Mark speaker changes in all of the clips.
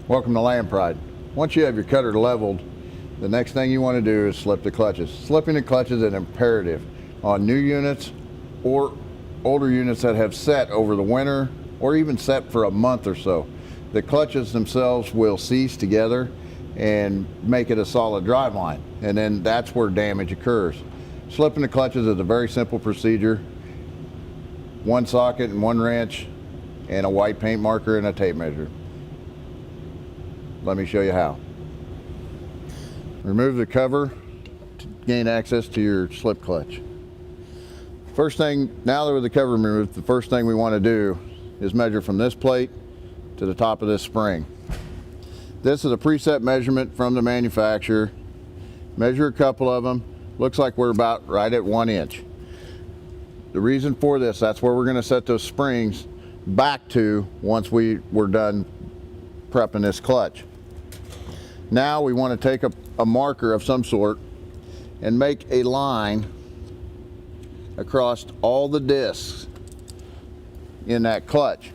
Speaker 1: Welcome to Land Pride. Once you have your cutter leveled, the next thing you want to do is slip the clutches. Slipping the clutches is an imperative on new units or older units that have set over the winter or even set for a month or so. The clutches themselves will seize together and make it a solid drive line, and then that's where damage occurs. Slipping the clutches is a very simple procedure. One socket and one wrench and a white paint marker and a tape measure. Let me show you how. Remove the cover to gain access to your slip clutch. First thing, now that with the cover removed, the first thing we want to do is measure from this plate to the top of this spring. This is a preset measurement from the manufacturer. Measure a couple of them. Looks like we're about right at 1 inch. The reason for this, that's where we're going to set those springs back to once we're done prepping this clutch. Now we want to take a marker of some sort and make a line across all the discs in that clutch.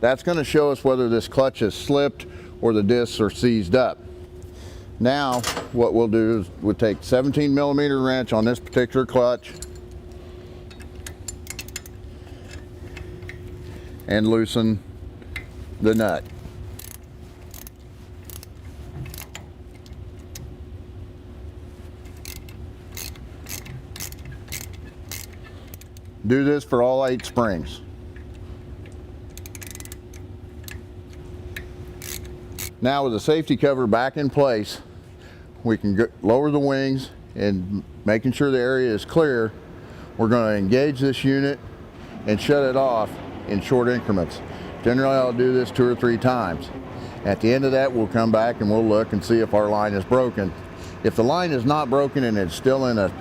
Speaker 1: That's going to show us whether this clutch has slipped or the discs are seized up. Now what we'll do is we'll take 17mm wrench on this particular clutch and loosen the nut. Do this for all 8 springs. Now with the safety cover back in place, we can lower the wings, and making sure the area is clear, we're going to engage this unit and shut it off in short increments. Generally I'll do this 2 or 3 times. At the end of that, we'll come back and we'll look and see if our line is broken. If the line is not broken and it's still in a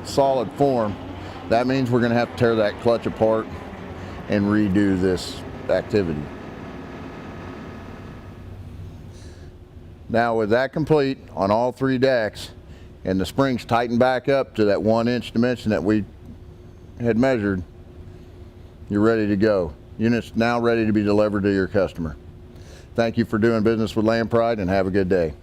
Speaker 1: solid form, that means we're going to have to tear that clutch apart and redo this activity. Now with that complete on all 3 decks and the springs tightened back up to that 1 inch dimension that we had measured, you're ready to go. Unit's now ready to be delivered to your customer. Thank you for doing business with Land Pride, and have a good day.